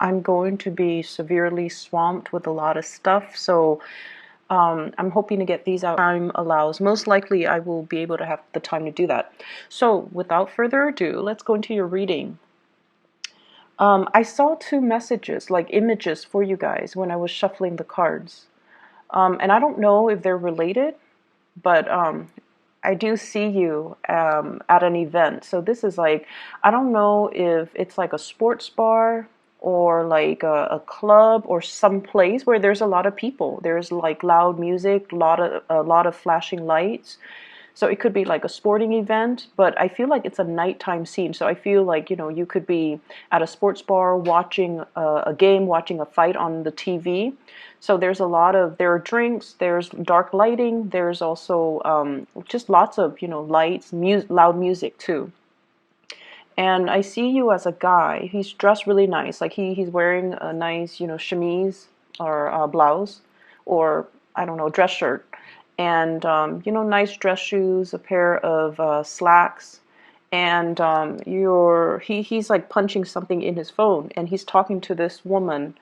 I'm going to be severely swamped with a lot of stuff, so I'm hoping to get these out time allows. Most likely I will be able to have the time to do that. So without further ado, let's go into your reading. I saw two messages, like images for you guys when I was shuffling the cards. And I don't know if they're related, but I do see you at an event. So this is like, I don't know if it's like a sports bar or like a club or some place where there's a lot of people. There's like loud music, a lot of flashing lights. So it could be like a sporting event, but I feel like it's a nighttime scene. So I feel like, you could be at a sports bar watching a game, watching a fight on the TV. So there are drinks, there's dark lighting, there's also just lots of, lights, loud music too. And I see you as a guy. He's dressed really nice. Like he's wearing a nice, chemise or blouse or I don't know, dress shirt. And, nice dress shoes, a pair of slacks. And he's like punching something in his phone and he's talking to this woman.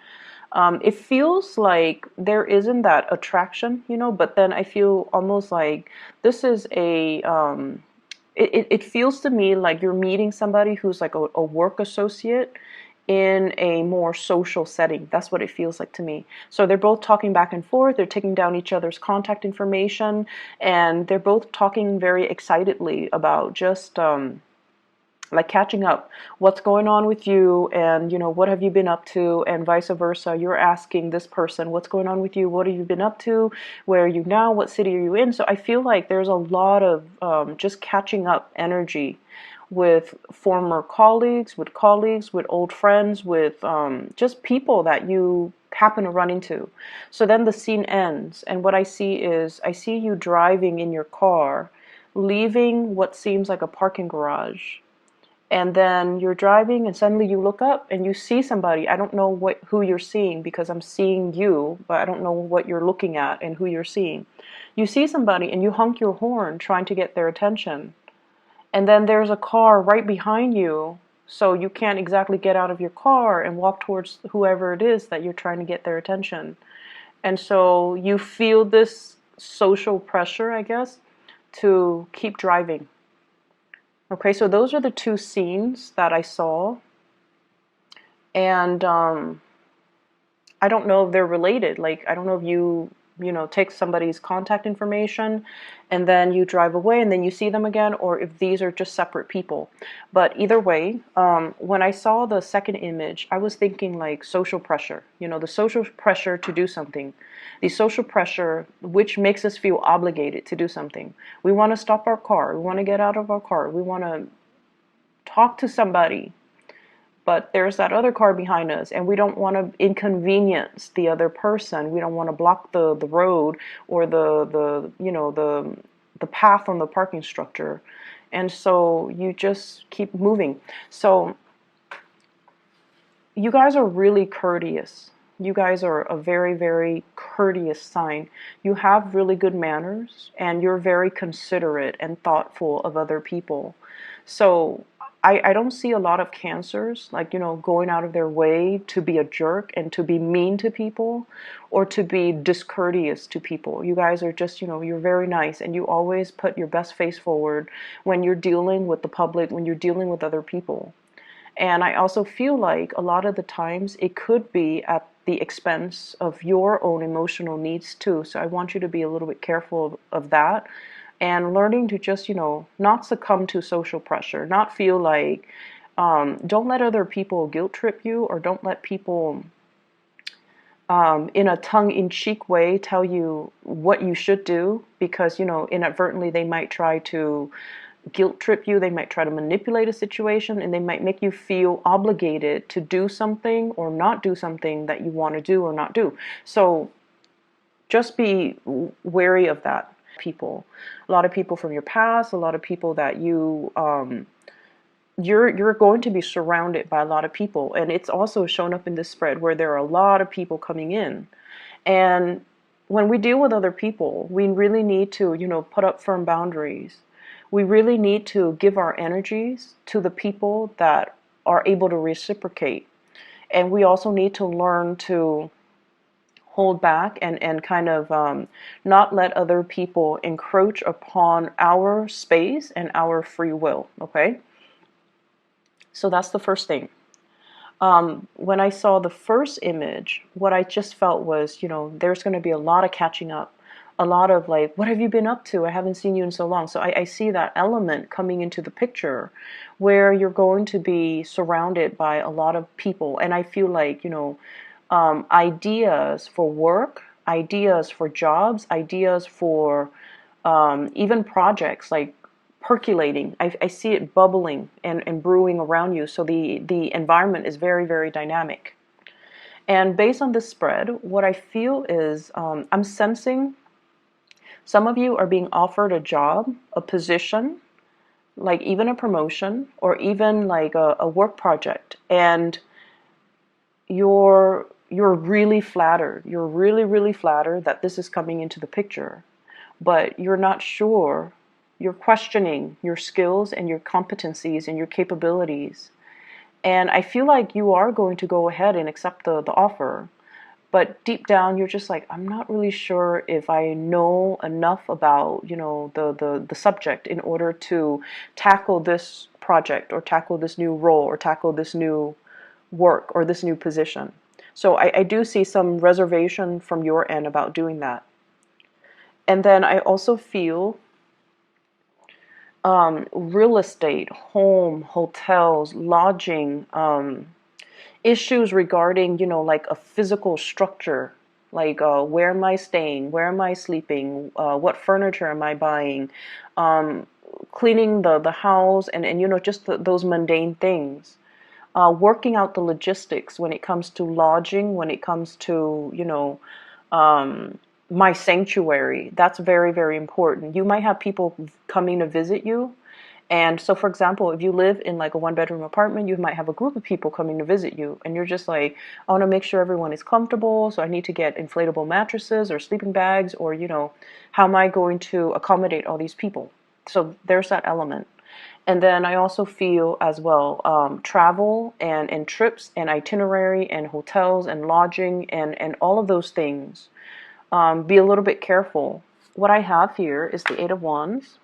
It feels like there isn't that attraction, but then I feel almost like this is it feels to me like you're meeting somebody who's like a work associate in a more social setting. That's what it feels like to me. So they're both talking back and forth, they're taking down each other's contact information, and they're both talking very excitedly about just like catching up, what's going on with you, and what have you been up to, and vice versa. You're asking this person what's going on with you, what have you been up to, where are you now, what city are you in. So I feel like there's a lot of just catching up energy with former colleagues, with old friends, with just people that you happen to run into. So then the scene ends, and what I see you driving in your car, leaving what seems like a parking garage, and then you're driving and suddenly you look up and you see somebody. I don't know who you're seeing because I'm seeing you, but I don't know what you're looking at and who you're seeing. You see somebody and you honk your horn trying to get their attention. And then there's a car right behind you, so you can't exactly get out of your car and walk towards whoever it is that you're trying to get their attention. And so you feel this social pressure, I guess, to keep driving. Okay, so those are the two scenes that I saw. And I don't know if they're related. Like, I don't know if take somebody's contact information and then you drive away and then you see them again, or if these are just separate people. But either way, when I saw the second image, I was thinking like social pressure, the social pressure to do something, the social pressure which makes us feel obligated to do something. We want to stop our car, we want to get out of our car, we want to talk to somebody, but there's that other car behind us and we don't want to inconvenience the other person. We don't want to block the road or the path on the parking structure. And so you just keep moving. So you guys are really courteous. You guys are a very, very courteous sign. You have really good manners and you're very considerate and thoughtful of other people. So I don't see a lot of Cancers, like, going out of their way to be a jerk and to be mean to people or to be discourteous to people. You guys are just, you're very nice and you always put your best face forward when you're dealing with the public, when you're dealing with other people. And I also feel like a lot of the times it could be at the expense of your own emotional needs too. So I want you to be a little bit careful of that and learning to just, not succumb to social pressure, not feel like, don't let other people guilt trip you, or don't let people in a tongue-in-cheek way tell you what you should do, because, inadvertently they might try to guilt trip you, they might try to manipulate a situation, and they might make you feel obligated to do something or not do something that you want to do or not do. So just be wary of that. A lot of people from your past, a lot of people that you're going to be surrounded by a lot of people, and it's also shown up in this spread where there are a lot of people coming in. And when we deal with other people, we really need to, put up firm boundaries. We really need to give our energies to the people that are able to reciprocate. And we also need to learn to hold back and kind of not let other people encroach upon our space and our free will, okay? So that's the first thing. When I saw the first image, what I just felt was, there's going to be a lot of catching up, a lot of like, what have you been up to? I haven't seen you in so long. So I see that element coming into the picture where you're going to be surrounded by a lot of people. And I feel like, ideas for work, ideas for jobs, ideas for even projects like percolating. I see it bubbling and brewing around you. So the environment is very, very dynamic. And based on this spread, what I feel is I'm sensing some of you are being offered a job, a position, like even a promotion, or even like a work project. And you're really flattered. You're really, really flattered that this is coming into the picture. But you're not sure. You're questioning your skills and your competencies and your capabilities. And I feel like you are going to go ahead and accept the offer. But deep down, you're just like, I'm not really sure if I know enough about, the subject in order to tackle this project or tackle this new role or tackle this new work or this new position. So I do see some reservation from your end about doing that. And then I also feel real estate, home, hotels, lodging, issues regarding, like a physical structure, like where am I staying, where am I sleeping, what furniture am I buying, cleaning the house, and just those mundane things. Working out the logistics when it comes to lodging, when it comes to, my sanctuary. That's very, very important. You might have people coming to visit you. And so, for example, if you live in like a one-bedroom apartment, you might have a group of people coming to visit you. And you're just like, I want to make sure everyone is comfortable. So I need to get inflatable mattresses or sleeping bags, or, how am I going to accommodate all these people? So there's that element. And then I also feel as well travel and trips and itinerary and hotels and lodging and all of those things. Be a little bit careful. What I have here is the Eight of Wands,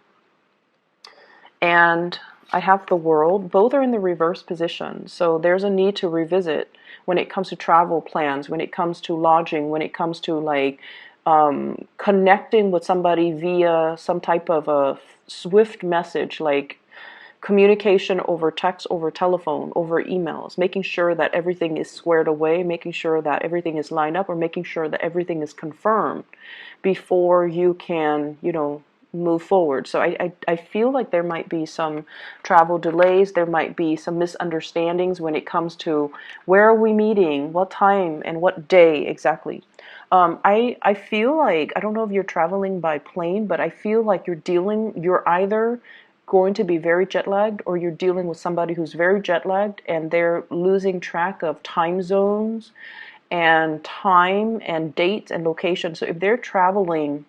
and I have the World. Both are in the reverse position. So there's a need to revisit when it comes to travel plans, when it comes to lodging, when it comes to like connecting with somebody via some type of a swift message, like communication over text, over telephone, over emails, making sure that everything is squared away, making sure that everything is lined up, or making sure that everything is confirmed before you can, move forward. So I feel like there might be some travel delays, there might be some misunderstandings when it comes to where are we meeting, what time, and what day exactly. I feel like, I don't know if you're traveling by plane, but I feel like you're either going to be very jet lagged, or you're dealing with somebody who's very jet lagged and they're losing track of time zones and time and dates and location. So if they're traveling,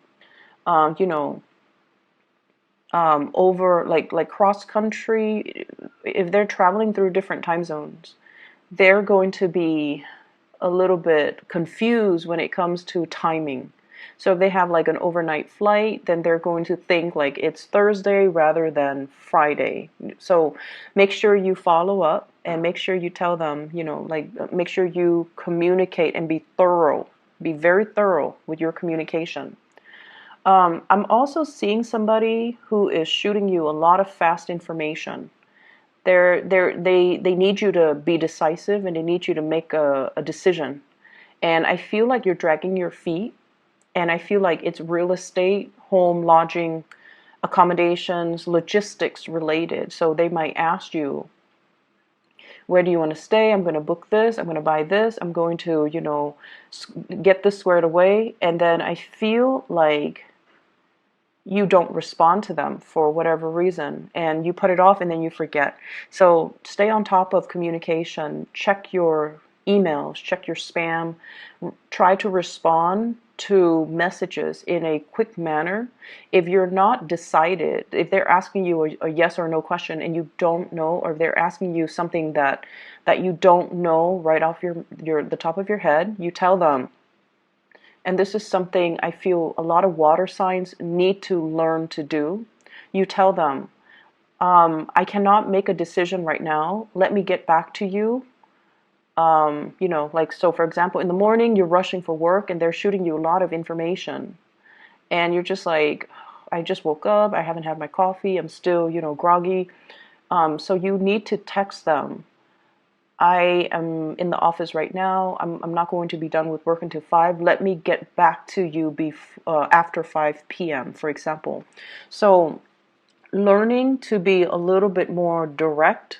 over like cross country, if they're traveling through different time zones, they're going to be a little bit confused when it comes to timing. So if they have like an overnight flight, then they're going to think like it's Thursday rather than Friday. So make sure you follow up and make sure you tell them, make sure you communicate and be thorough. Be very thorough with your communication. I'm also seeing somebody who is shooting you a lot of fast information. They need you to be decisive, and they need you to make a decision. And I feel like you're dragging your feet, and I feel like it's real estate, home, lodging, accommodations, logistics related. So they might ask you, where do you want to stay? I'm going to book this. I'm going to buy this. I'm going to, get this squared away. And then I feel like you don't respond to them for whatever reason, and you put it off and then you forget. So stay on top of communication. Check your emails, check your spam, try to respond to messages in a quick manner, if you're not decided, if they're asking you a yes or no question and you don't know, or they're asking you something that you don't know right off the top of your head, you tell them. And this is something I feel a lot of water signs need to learn to do. You tell them, I cannot make a decision right now. Let me get back to you. Like, so for example, in the morning, you're rushing for work and they're shooting you a lot of information. And you're just like, I just woke up. I haven't had my coffee. I'm still, groggy. So you need to text them. I am in the office right now. I'm not going to be done with work until 5. Let me get back to you after 5 p.m., for example. So learning to be a little bit more direct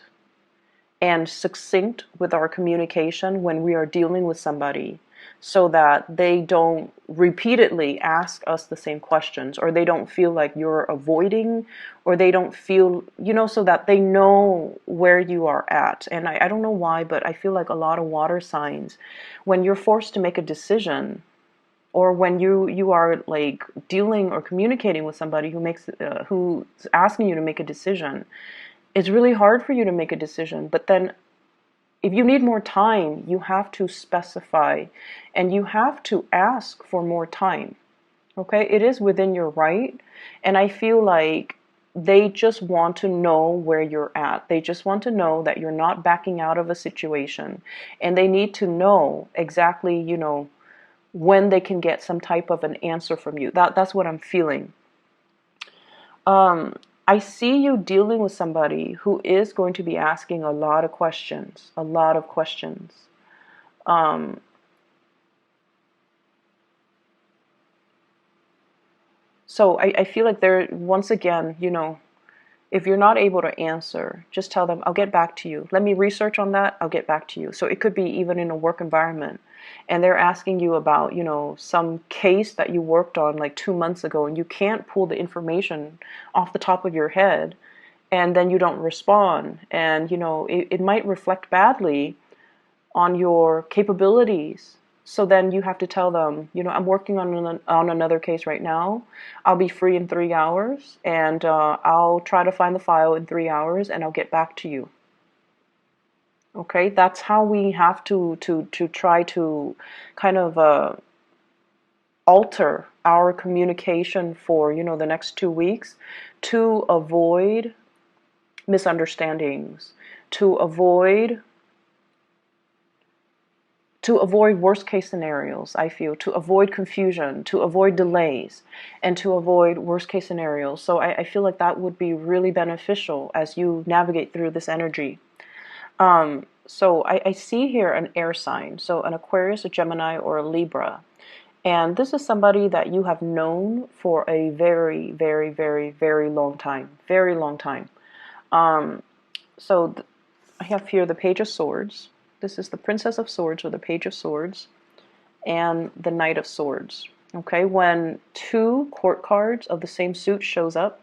and succinct with our communication when we are dealing with somebody, so that they don't repeatedly ask us the same questions, or they don't feel like you're avoiding, or they don't feel, so that they know where you are at. And I don't know why, but I feel like a lot of water signs, when you're forced to make a decision, or when you are like dealing or communicating with somebody who's asking you to make a decision, it's really hard for you to make a decision. But then if you need more time, you have to specify and you have to ask for more time. Okay? It is within your right. And I feel like they just want to know where you're at. They just want to know that you're not backing out of a situation. And they need to know exactly, when they can get some type of an answer from you. That's what I'm feeling. I see you dealing with somebody who is going to be asking a lot of questions, a lot of questions. So I feel like once again, if you're not able to answer, just tell them, I'll get back to you. Let me research on that. I'll get back to you. So it could be even in a work environment. And they're asking you about, some case that you worked on like 2 months ago, and you can't pull the information off the top of your head, and then you don't respond. And, it might reflect badly on your capabilities. So then you have to tell them, I'm working on another case right now. I'll be free in 3 hours, and I'll try to find the file in 3 hours, and I'll get back to you. Okay, that's how we have to try to kind of alter our communication for the next 2 weeks, to avoid misunderstandings, to avoid worst case scenarios. I feel, to avoid confusion, to avoid delays, and to avoid worst case scenarios. So I feel like that would be really beneficial as you navigate through this energy. So I see here an air sign, so an Aquarius, a Gemini, or a Libra. And this is somebody that you have known for a very, very, very, very long time. Very long time. So I have here the Page of Swords. This is the Princess of Swords, or the Page of Swords, and the Knight of Swords. Okay, when 2 court cards of the same suit shows up,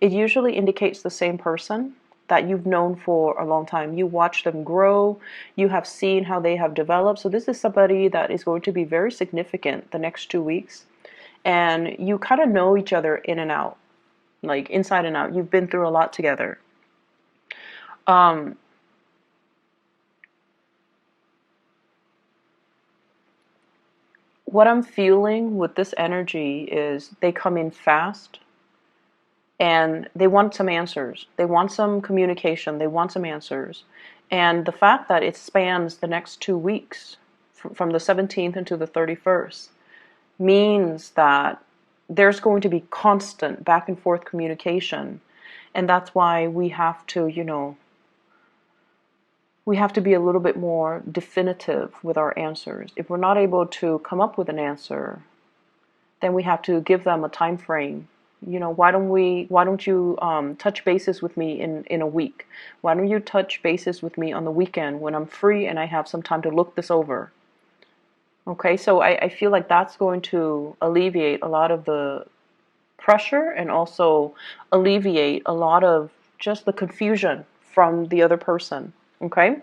it usually indicates the same person that you've known for a long time. You watch them grow, you have seen how they have developed. So this is somebody that is going to be very significant the next 2 weeks. And you kind of know each other in and out, like inside and out. You've been through a lot together. What I'm feeling with this energy is they come in fast, and they want some answers. They want some communication. They want some answers. And the fact that it spans the next 2 weeks, from the 17th into the 31st, means that there's going to be constant back and forth communication. And that's why we have to, we have to be a little bit more definitive with our answers. If we're not able to come up with an answer, then we have to give them a time frame. Why don't you touch bases with me in a week? Why don't you touch bases with me on the weekend when I'm free and I have some time to look this over? Okay, so I feel like that's going to alleviate a lot of the pressure, and also alleviate a lot of just the confusion from the other person. Okay?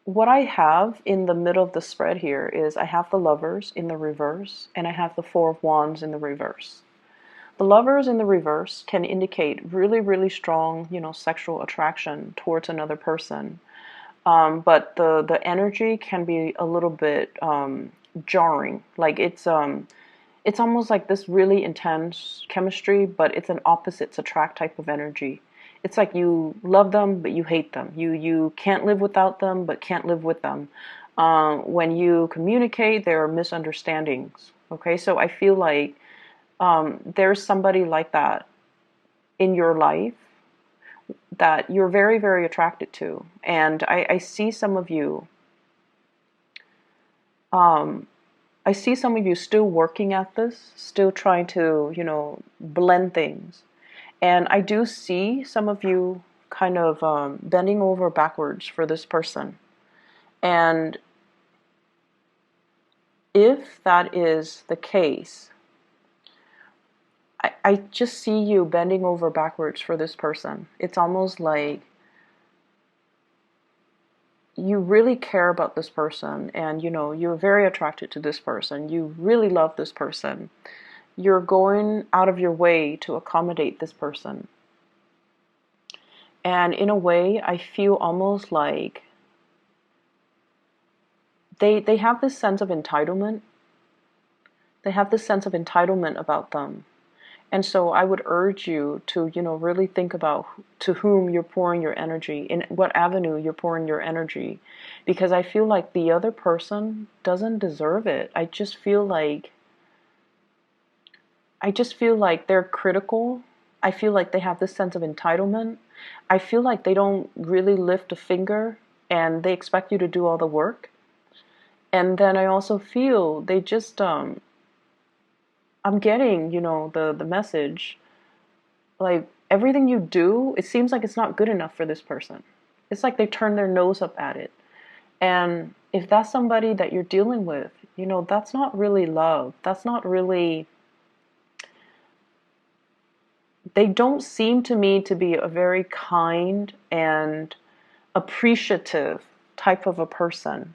what I have in the middle of the spread here is I have the Lovers in the reverse, and I have the Four of Wands in the reverse. The Lovers in the reverse can indicate really, really strong, sexual attraction towards another person. But the energy can be a little bit jarring. Like it's almost like this really intense chemistry, but it's an opposites attract type of energy. It's like you love them, but you hate them. You can't live without them, but can't live with them. When you communicate, there are misunderstandings. Okay, so I feel like there's somebody like that in your life that you're very, very attracted to. And I see some of you, I see some of you still working at this, still trying to, blend things. And I do see some of you kind of bending over backwards for this person. And if that is the case, I just see you bending over backwards for this person. It's almost like you really care about this person, and you're very attracted to this person. You really love this person. You're going out of your way to accommodate this person. And in a way, I feel almost like they have this sense of entitlement. They have this sense of entitlement about them. And so I would urge you to, really think about to whom you're pouring your energy, in what avenue you're pouring your energy. Because I feel like the other person doesn't deserve it. I just feel like they're critical. I feel like they have this sense of entitlement. I feel like they don't really lift a finger and they expect you to do all the work. And then I also feel they just I'm getting, the message, like everything you do, it seems like it's not good enough for this person. It's like they turn their nose up at it. And if that's somebody that you're dealing with, that's not really love. That's not really, they don't seem to me to be a very kind and appreciative type of a person.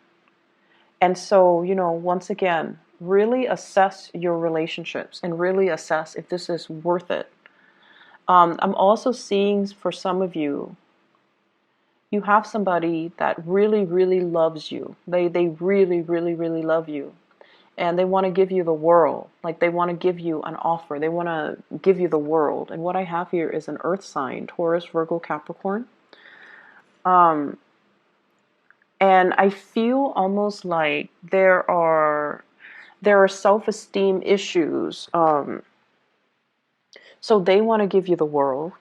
And so, once again, really assess your relationships and really assess if this is worth it. I'm also seeing for some of you, you have somebody that really, really loves you. They really, really, really love you. And they want to give you the world. Like they want to give you an offer. They want to give you the world. And what I have here is an earth sign, Taurus, Virgo, Capricorn. And I feel almost like there are self-esteem issues. So they want to give you the world,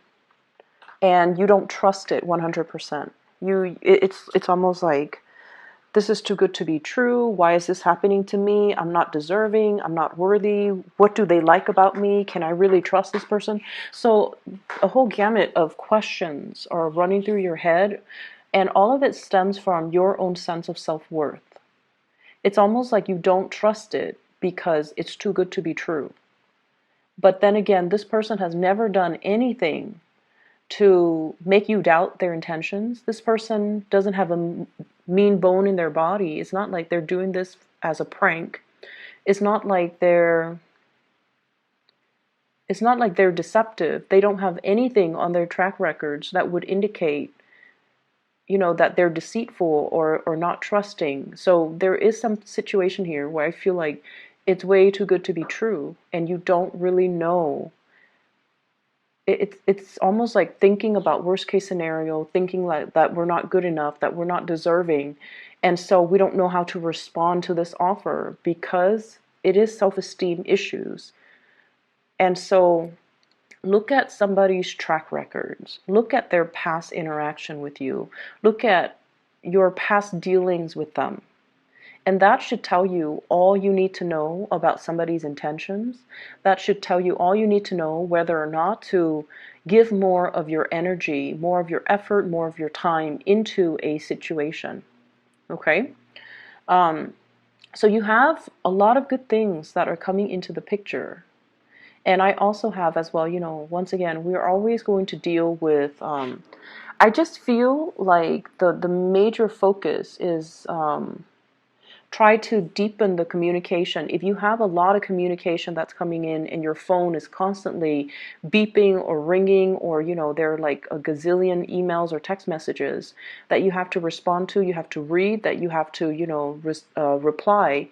and you don't trust it 100%. It's almost like, this is too good to be true. Why is this happening to me? I'm not deserving. I'm not worthy. What do they like about me? Can I really trust this person? So a whole gamut of questions are running through your head, and all of it stems from your own sense of self-worth. It's almost like you don't trust it because it's too good to be true. But then again, this person has never done anything to make you doubt their intentions. This person doesn't have a mean bone in their body. It's not like they're doing this as a prank. It's not like they're deceptive. They don't have anything on their track records that would indicate, that they're deceitful or not trusting. So there is some situation here where I feel like it's way too good to be true, and you don't really know. It's almost like thinking about worst case scenario, thinking like that we're not good enough, that we're not deserving, and so we don't know how to respond to this offer because it is self-esteem issues. And so look at somebody's track records, look at their past interaction with you, look at your past dealings with them. And that should tell you all you need to know about somebody's intentions. That should tell you all you need to know whether or not to give more of your energy, more of your effort, more of your time into a situation. Okay? So you have a lot of good things that are coming into the picture. And I also have as well, once again, we're always going to deal with I just feel like the major focus is try to deepen the communication. If you have a lot of communication that's coming in and your phone is constantly beeping or ringing, or there are like a gazillion emails or text messages that you have to respond to, you have to read, that you have to reply.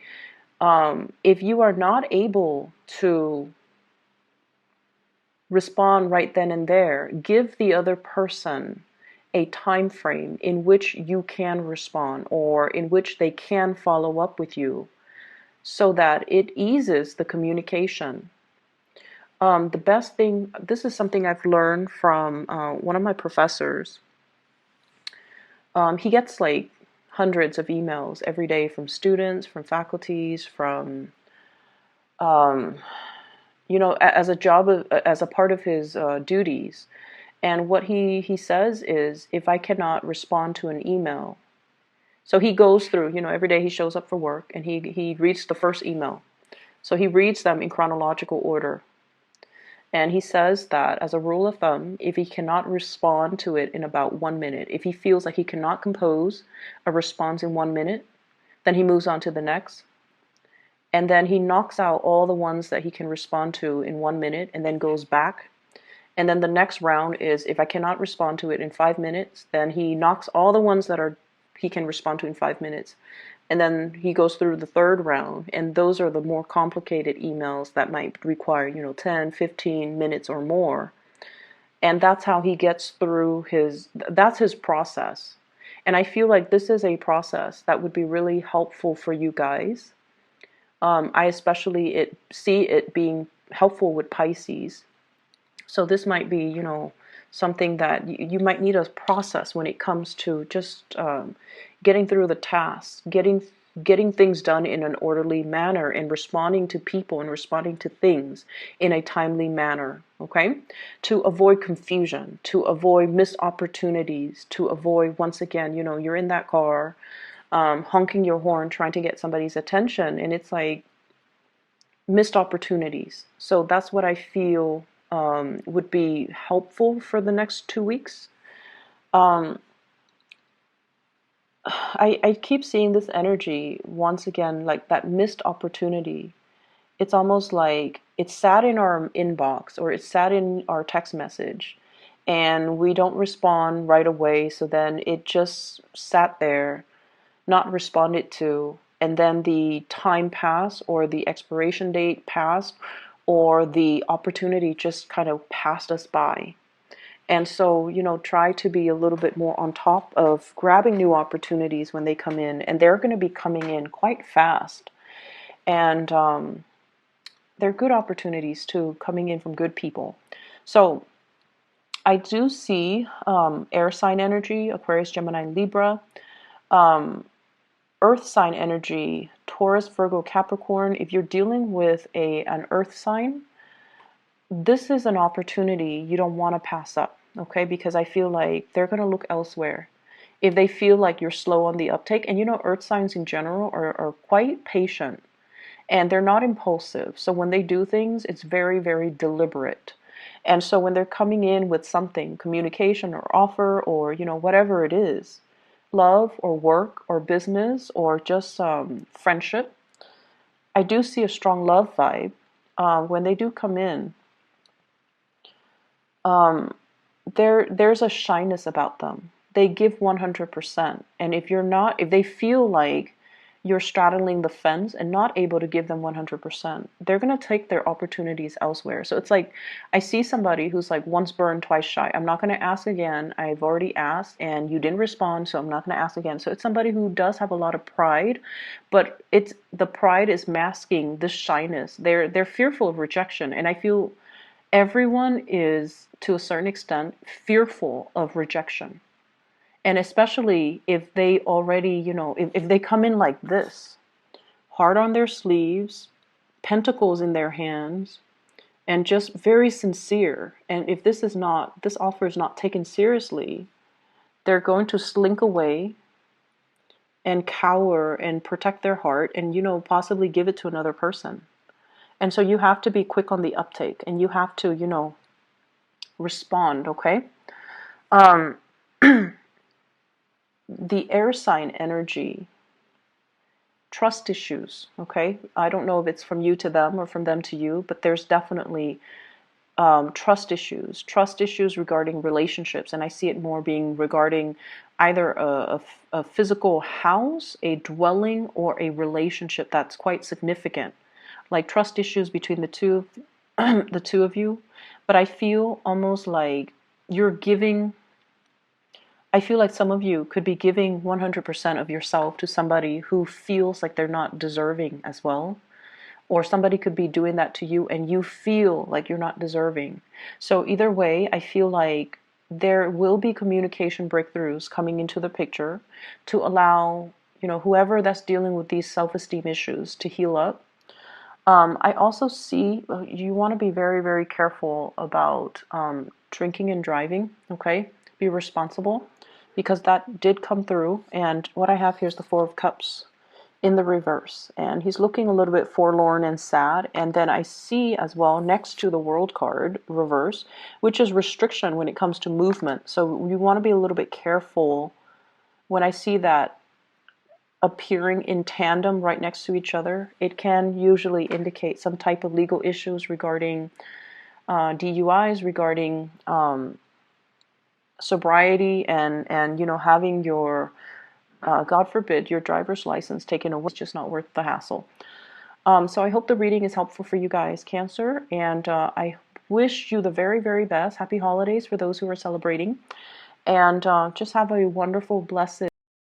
If you are not able to respond right then and there, give the other person a time frame in which you can respond, or in which they can follow up with you, so that it eases the communication. The best thing, this is something I've learned from one of my professors. He gets like hundreds of emails every day from students, from faculties, from um, as a as a part of his duties. And what he says is, if I cannot respond to an email, so he goes through, every day he shows up for work and he reads the first email. So he reads them in chronological order. And he says that as a rule of thumb, if he cannot respond to it in about 1 minute, if he feels like he cannot compose a response in 1 minute, then he moves on to the next. And then he knocks out all the ones that he can respond to in 1 minute and then goes back. And then the next round is, if I cannot respond to it in 5 minutes, then he knocks all the ones that he can respond to in 5 minutes. And then he goes through the third round, and those are the more complicated emails that might require, 10, 15 minutes or more. And that's how he gets through that's his process. And I feel like this is a process that would be really helpful for you guys. I especially see it being helpful with Pisces. So this might be, something that you might need a process when it comes to just getting through the tasks, getting things done in an orderly manner, and responding to people and responding to things in a timely manner, okay? To avoid confusion, to avoid missed opportunities, to avoid, once again, you're in that car, honking your horn, trying to get somebody's attention, and it's like missed opportunities. So that's what I feel would be helpful for the next 2 weeks. I keep seeing this energy once again, like that missed opportunity. It's almost like it's sat in our inbox, or it's sat in our text message, and we don't respond right away. So then it just sat there, not responded to, and then the time passed, or the expiration date passed, or the opportunity just kind of passed us by. And so, try to be a little bit more on top of grabbing new opportunities when they come in. And they're going to be coming in quite fast. And they're good opportunities too, coming in from good people. So I do see air sign energy, Aquarius, Gemini, Libra. Earth sign energy, Taurus, Virgo, Capricorn. If you're dealing with an earth sign, this is an opportunity you don't want to pass up, okay? Because I feel like they're going to look elsewhere if they feel like you're slow on the uptake. And earth signs in general are quite patient, and they're not impulsive. So when they do things, it's very, very deliberate. And so when they're coming in with something, communication or offer, or whatever it is, love or work or business or just friendship, I do see a strong love vibe. When they do come in, there's a shyness about them. They give 100%. And if they feel like you're straddling the fence and not able to give them 100%, they're going to take their opportunities elsewhere. So it's like, I see somebody who's like once burned, twice shy. I'm not going to ask again. I've already asked and you didn't respond, so I'm not going to ask again. So it's somebody who does have a lot of pride, but the pride is masking this shyness. They're fearful of rejection. And I feel everyone is, to a certain extent, fearful of rejection. And especially if they already, if they come in like this, heart on their sleeves, pentacles in their hands, and just very sincere. And if this offer is not taken seriously, they're going to slink away and cower and protect their heart and, possibly give it to another person. And so you have to be quick on the uptake, and you have to, respond, okay? the air sign energy, trust issues, okay? I don't know if it's from you to them or from them to you, but there's definitely trust issues regarding relationships. And I see it more being regarding either a physical house, a dwelling, or a relationship that's quite significant. Like trust issues between the two of you. But I feel almost like you're giving, I feel like some of you could be giving 100% of yourself to somebody who feels like they're not deserving as well. Or somebody could be doing that to you and you feel like you're not deserving. So either way, I feel like there will be communication breakthroughs coming into the picture to allow, whoever that's dealing with these self-esteem issues to heal up. I also see you want to be very, very careful about drinking and driving, okay? Be responsible because that did come through. And what I have here is the Four of Cups in the reverse. And he's looking a little bit forlorn and sad. And then I see as well next to the World card, reverse, which is restriction when it comes to movement. So you want to be a little bit careful when I see that appearing in tandem right next to each other. It can usually indicate some type of legal issues regarding DUIs, regarding sobriety, and having your God forbid your driver's license taken away. It's just not worth the hassle. So I hope the reading is helpful for you guys, Cancer, and I wish you the very, very best. Happy holidays for those who are celebrating, and just have a wonderful, blessed